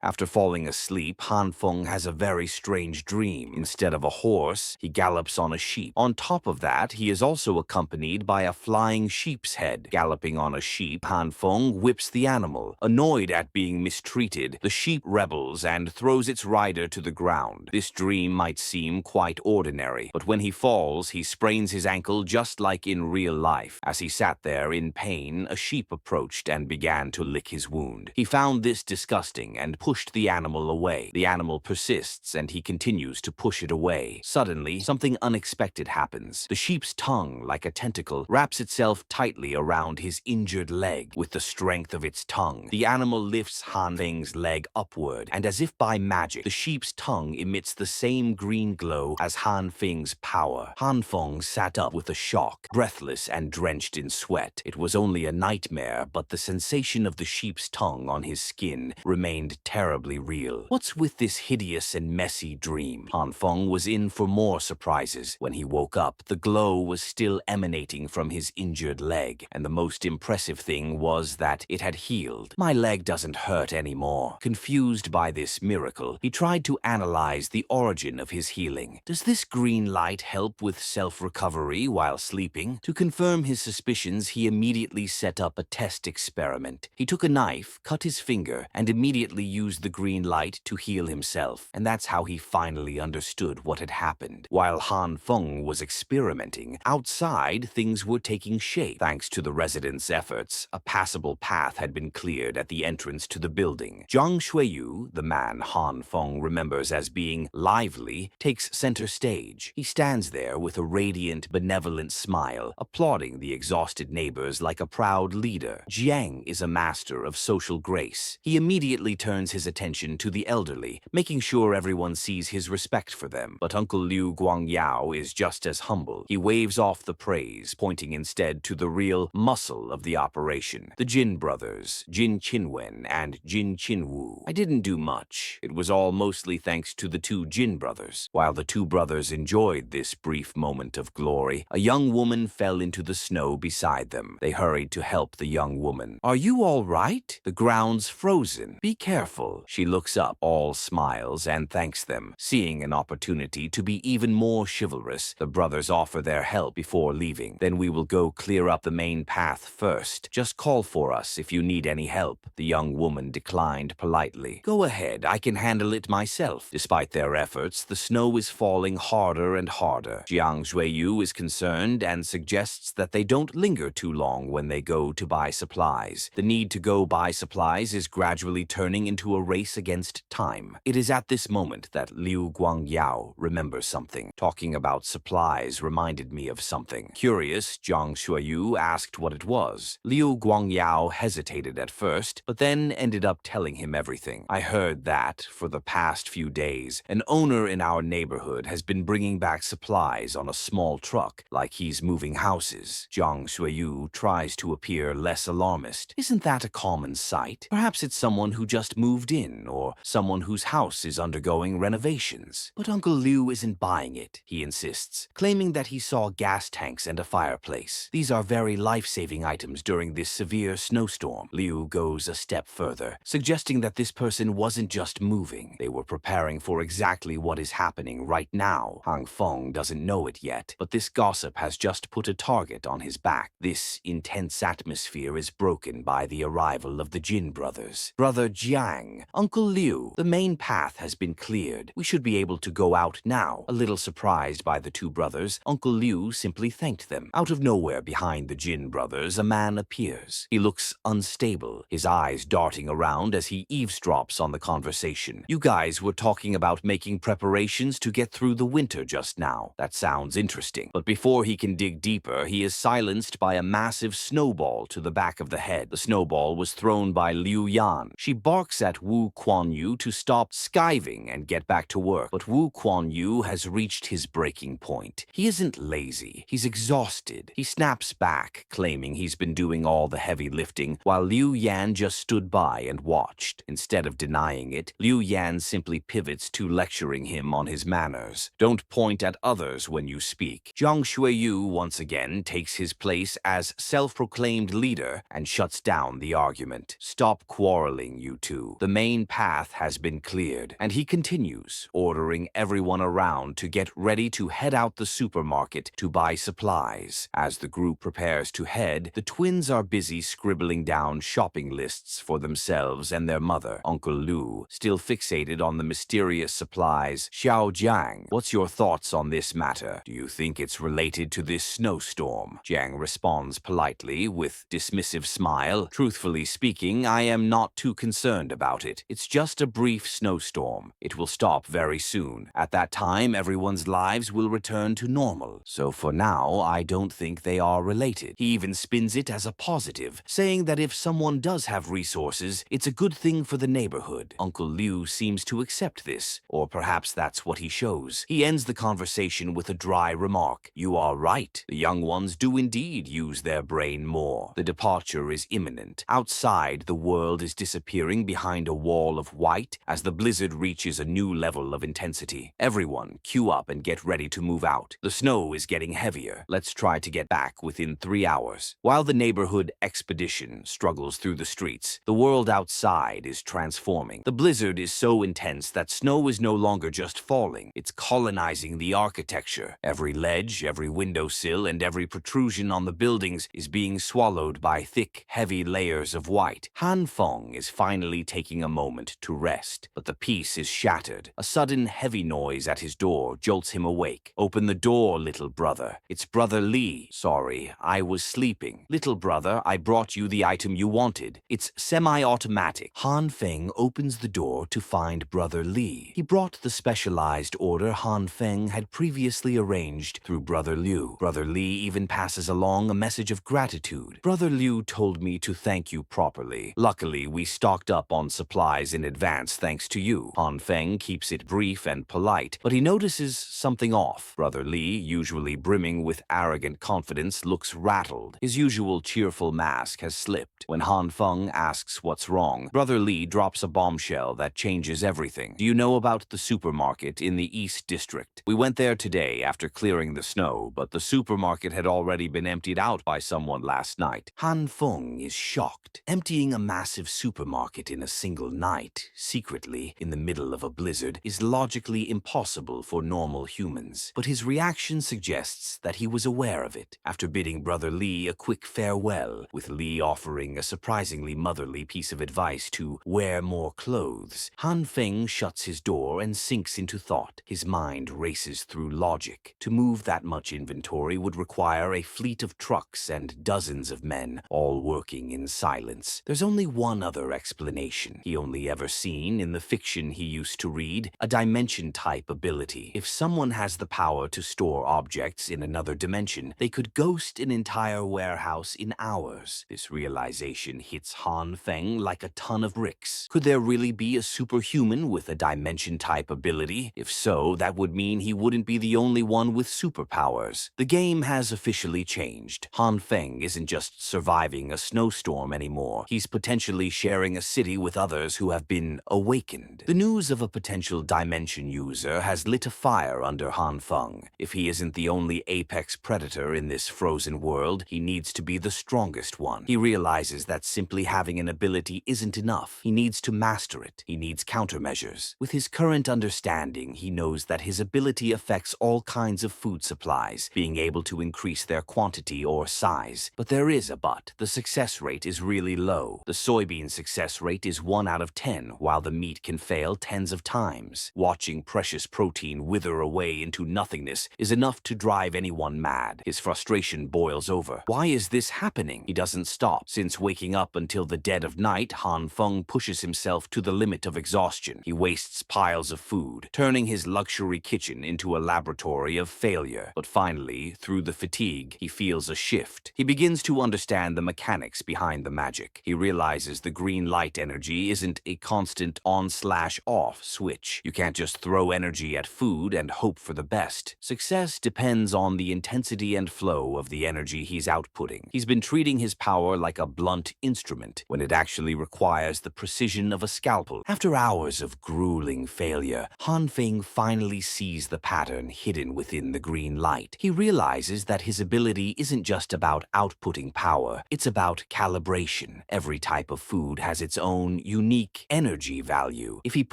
After falling asleep, Han Feng has a very strange dream. Instead of a horse, he gallops on a sheep. On top of that, he is also accompanied by a flying sheep's head. Galloping on a sheep, Han Feng whips the animal. Annoyed at being mistreated, the sheep rebels and throws its rider to the ground. This dream might seem quite ordinary, but when he falls, he sprains his ankle just like in real life. As he sat there in pain, a sheep approached and began to lick his wound. He found this disgusting and pushed the animal away. The animal persists and he continues to push it away. Suddenly, something unexpected happens. The sheep's tongue, like a tentacle, wraps itself tightly around his injured leg. With the strength of its tongue, the animal lifts Han Feng's leg upward, and as if by magic, the sheep's tongue emits the same green glow as Han Feng's power. Han Feng sat up with a shock, breathless and drenched in sweat. It was only a nightmare, but the sensation of the sheep's tongue on his skin remained terribly real. What's with this hideous and messy dream? Han Feng was in for more surprises. When he woke up, the glow was still emanating from his injured leg, and the most impressive thing was that it had healed. My leg doesn't hurt anymore. Confused by this miracle, he tried to analyze the origin of his healing. Does this green light help with self-recovery while sleeping? To confirm his suspicions, he immediately set up a test experiment. He took a knife, cut his finger, and immediately used the green light to heal himself. And that's how he finally understood what had happened. While Han Feng was experimenting, outside things were taking shape. Thanks to the residents' efforts, a passable path had been cleared at the entrance to the building. Zhang Shuiyu, the man Han Feng remembers as being lively, takes center stage. He stands there with a radiant, benevolent smile, applauding the exhausted neighbors like a proud leader. Jiang is a master of social grace. He immediately turns his attention to the elderly, making sure everyone sees his respect for them. But Uncle Liu Guangyao is just as humble. He waves off the praise, pointing instead to the real muscle of the operation. The Jin brothers, Jin Qinwen and Jin Qinwu. I didn't do much. It was all mostly thanks to the two Jin brothers. While the two brothers enjoyed this brief moment of glory, a young woman fell into the snow beside them. They hurried to help the young woman. Are you all right? The ground's frozen. Be careful. She looks up, all smiles, and thanks them. Seeing an opportunity to be even more chivalrous, the brothers offer their help before leaving. Then we will go clear up the main path first. Just call for us if you need any help. The young woman declined politely. Go ahead, I can handle it myself. Despite their efforts, the snow is falling harder and harder. Jiang Shuiyu is concerned and suggests that they don't linger too long when they go to buy supplies. The need to go buy supplies is gradually turning into a race against time. It is at this moment that Liu Guangyao remembers something. Talking about supplies reminded me of something. Curious, Jiang Shuiyu asked what it was. Liu Guangyao hesitated at first, but then ended up telling him everything. I heard that, for the past few days, an owner in our neighborhood has been bringing back supplies on a small truck, like he's moving houses. Jiang Shuiyu tries to appear less alarmist. Isn't that a common sight? Perhaps it's someone who just moved in, or someone whose house is undergoing renovations. But Uncle Liu isn't buying it, he insists, claiming that he saw gas tanks and a fireplace. These are very life-saving items during this severe snowstorm. Liu goes a step further, suggesting that this person wasn't just moving. They were preparing for exactly what is happening right now. Han Feng doesn't know it yet, but this gossip has just put a target on his back. This intense atmosphere is broken by the arrival of the Jin brothers. Brother Jiang, Uncle Liu, the main path has been cleared. We should be able to go out now. A little surprised by the two brothers, Uncle Liu simply thanked them. Out of nowhere behind the Jin brothers, a man appears. He looks unstable, his eyes darting around as he eavesdrops on the conversation. You guys were talking about making preparations to get through the winter just now. That sounds interesting. But before he can dig deeper, he is silenced by a massive snowball to the back of the head. The snowball was thrown by Liu Yan. She barks at Wu Kuan-yu to stop skiving and get back to work. But Wu Kuan-yu has reached his breaking point. He isn't lazy. He's exhausted. He snaps back, claiming he's been doing all the heavy lifting, while Liu Yan just stood by and watched. Instead of denying it, Liu Yan simply pivots to lecturing him on his manners. Don't point at others when you speak. Jiang Shuiyu once again takes his place as self-proclaimed leader and shuts down the argument. Stop quarreling, you two. The main path has been cleared, and he continues, ordering everyone around to get ready to head out the supermarket to buy supplies. As the group prepares to head, the twins are busy scribbling down shopping lists for themselves and their mother, Uncle Lu, still fixated on the mysterious supplies. Xiao Jiang, what's your thoughts on this matter? Do you think it's related to this snowstorm? Jiang responds politely with dismissive smile. Truthfully speaking, I am not too concerned about it. It's just a brief snowstorm. It will stop very soon. At that time, everyone's lives will return to normal. So for now, I don't think they are related. He even spins it as a positive, saying that if someone does have resources, it's a good thing for the neighborhood. Uncle Liu seems to accept this, or perhaps that's what he shows. He ends the conversation with a dry remark. You are right. The young ones do indeed use their brain more. The departure is imminent. Outside, the world is disappearing behind a wall of white as the blizzard reaches a new level of intensity. Everyone, queue up and get ready to move out. The snow is getting heavier. Let's try to get back within 3 hours. While the neighborhood expedition struggles through the streets, the world outside is transforming. The blizzard is so intense that snow is no longer just falling. It's colonizing the architecture. Every ledge, every windowsill, and every protrusion on the buildings is being swallowed by thick, heavy layers of white. Han Feng is finally taking a moment to rest, but the peace is shattered. A sudden heavy noise at his door jolts him awake. Open the door, little brother. It's Brother Li. Sorry, I was sleeping. Little brother, I brought you the item you wanted. It's semi-automatic. Han Feng opens the door to find Brother Li. He brought the specialized order Han Feng had previously arranged through Brother Liu. Brother Li even passes along a message of gratitude. Brother Liu told me to thank you properly. Luckily, we stocked up on supplies in advance thanks to you. Han Feng keeps it brief and polite, but he notices something off. Brother Li, usually brimming with arrogant confidence, looks rattled. His usual cheerful mask has slipped. When Han Feng asks what's wrong, Brother Li drops a bombshell that changes everything. Do you know about the supermarket in the East District? We went there today after clearing the snow, but the supermarket had already been emptied out by someone last night. Han Feng is shocked. Emptying a massive supermarket in a single night, secretly, in the middle of a blizzard, is logically impossible for normal humans. But his reaction suggests that he was aware of it. After bidding Brother Li a quick farewell, with Li offering a surprisingly motherly piece of advice to wear more clothes, Han Feng shuts his door and sinks into thought. His mind races through logic. To move that much inventory would require a fleet of trucks and dozens of men, all working in silence. There's only one other explanation, he only ever seen in the fiction he used to read, a dimension-type ability. If someone has the power to store objects in another dimension, they could ghost an entire warehouse in hours. This realization hits Han Feng like a ton of bricks. Could there really be a superhuman with a dimension-type ability? If so, that would mean he wouldn't be the only one with superpowers. The game has officially changed. Han Feng isn't just surviving a snowstorm anymore. He's potentially sharing a city with others who have been awakened. The news of a potential dimension user has lit a fire under Han Feng. If he isn't the only apex predator in this frozen world, he needs to be the strongest one. He realizes that simply having an ability isn't enough. He needs to master it. He needs countermeasures. With his current understanding, he knows that his ability affects all kinds of food supplies, being able to increase their quantity or size. But there is a but. The success rate is really low. The soybean success rate is 1 out of 10, while the meat can fail tens of times. Watching precious protein wither away into nothingness is enough to drive anyone mad. His frustration boils over. Why is this happening? He doesn't stop. Since waking up until the dead of night, Han Feng pushes himself to the limit of exhaustion. He wastes piles of food, turning his luxury kitchen into a laboratory of failure. But finally, through the fatigue, he feels a shift. He begins to understand the mechanics behind the magic. He realizes the green light energy isn't a constant on/off switch. You can't just throw energy at food and hope for the best. Success depends on the intensity and flow of the energy he's outputting. He's been treating his power like a blunt instrument when it actually requires the precision of a scalpel. After hours of grueling failure, Han Feng finally sees the pattern hidden within the green light. He realizes that his ability isn't just about outputting power, it's about calibration. Every type of food has its own unique energy value. If he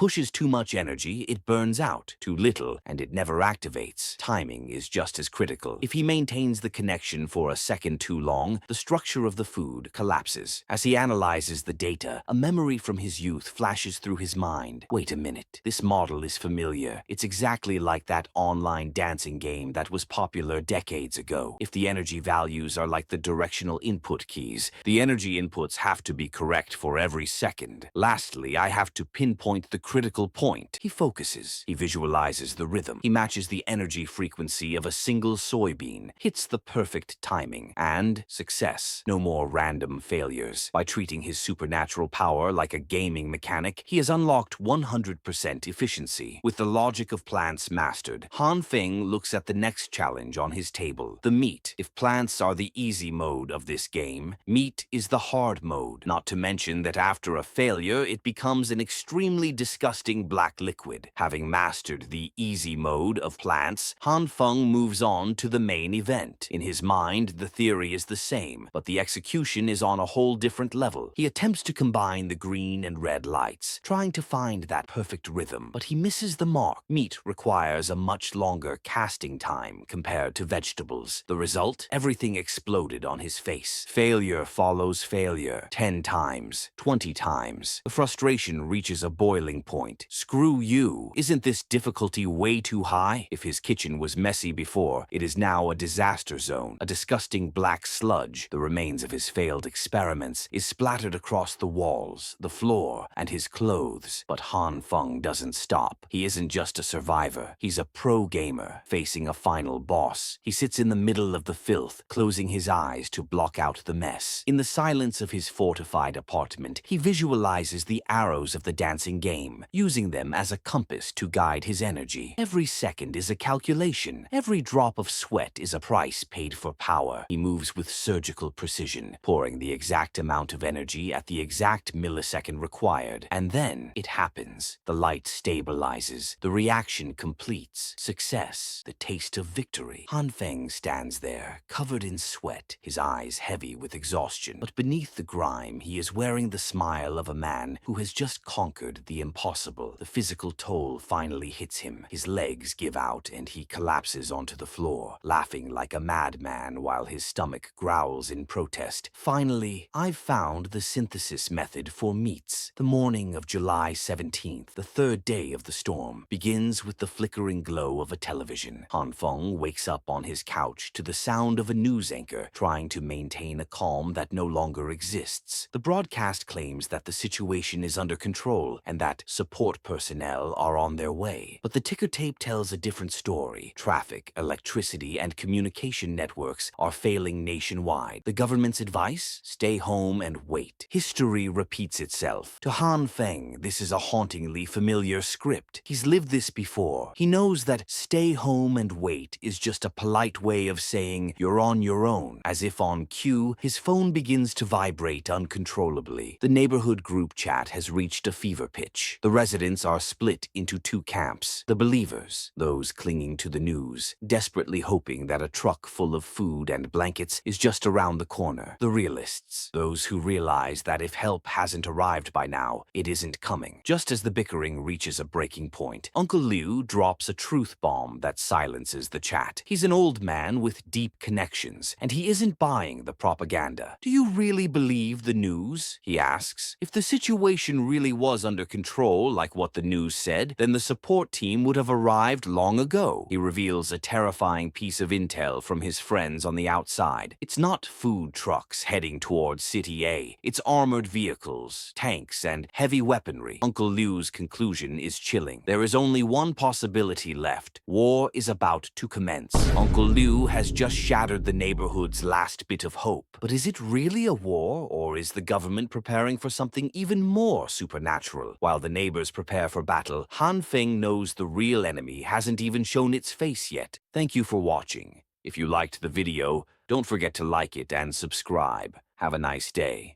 pushes too much energy, it burns out. Too little, and it never activates. Timing is just as critical. If he maintains the connection for a second too long, the structure of the food collapses. As he analyzes the data, a memory from his youth flashes through his mind. Wait a minute, this model is familiar. It's exactly like that online dancing game that was popular decades ago. If the energy values are like the directional input keys, the energy inputs have to be correct for every second. Lastly, I have to pinpoint the critical point. He focuses. He visualizes the rhythm. He matches the energy frequency of a single soybean, hits the perfect timing, and success. No more random failures. By treating his supernatural power like a gaming mechanic, he has unlocked 100% efficiency. With the logic of plants mastered, Han Feng looks at the next challenge on his table, the meat. If plants are the easy mode of this game, meat is the hard mode. Not to mention that after a failure, it becomes an extremely disgusting black liquid. Having mastered the easy mode of plants, Han Feng moves on to the main event. In his mind, the theory is the same, but the execution is on a whole different level. He attempts to combine the green and red lights, trying to find that perfect rhythm, but he misses the mark. Meat requires a much longer casting time compared to vegetables. The result? Everything exploded on his face. Failure follows failure. 10 times, 20 times. The frustration reaches a boiling point. Screw you. Isn't this difficulty way too high? If his kitchen was messy before, it is now a disaster zone. A disgusting black sludge, the remains of his failed experiments, is splattered across the walls, the floor, and his clothes. But Han Feng doesn't stop. He isn't just a survivor. He's a pro gamer, facing a final boss. He sits in the middle of the filth, closing his eyes to block out the mess. In the silence of his fortified apartment, he visualizes the arrows of the dancing game, using them as a compass to guide his energy. Every second is a calculation. Every drop of sweat is a price paid for power. He moves with surgical precision, pouring the exact amount of energy at the exact millisecond required. And then it happens. The light stabilizes. The reaction completes. Success. The taste of victory. Han Feng stands there, covered in sweat, his eyes heavy with exhaustion. But beneath the grime, he is wearing the smile of a man who has just conquered the impossible. The physical toll finally hits him. His legs give out and he collapses onto the floor, laughing like a madman while his stomach growls in protest. Finally, I've found the synthesis method for meats. The morning of July 17th, the third day of the storm, begins with the flickering glow of a television. Han Feng wakes up on his couch to the sound of a news anchor trying to maintain a calm that no longer exists. The broadcast claims that the situation is under control and that support personnel are on their way. But the ticker tape tells a different story. Traffic, electricity, and communication networks are failing nationwide. The government's advice? Stay home and wait. History repeats itself. To Han Feng, this is a hauntingly familiar script. He's lived this before. He knows that stay home and wait is just a polite way of saying you're on your own. As if on cue, his phone begins to vibrate uncontrollably. The neighborhood group chat has reached a fever pitch. The residents are split into two camps. The believers, those clinging to the news, desperately hoping that a truck full of food and blankets is just around the corner. The realists, those who realize that if help hasn't arrived by now, it isn't coming. Just as the bickering reaches a breaking point, Uncle Liu drops a truth bomb that silences the chat. He's an old man with deep connections, and he isn't buying the propaganda. Do you really believe the news? He asks. If the situation really was under control, like what the news said, then the support team would have arrived long ago. He reveals a terrifying piece of intel from his friends on the outside. It's not food trucks heading towards City A. It's armored vehicles, tanks, and heavy weaponry. Uncle Liu's conclusion is chilling. There is only one possibility left. War is about to commence. Uncle Liu has just shattered the neighborhood's last bit of hope. But is it really a war, or is the government preparing for something even more supernatural? While the neighbors prepare for battle, Han Feng knows the real enemy hasn't even shown its face yet. Thank you for watching. If you liked the video, don't forget to like it and subscribe. Have a nice day.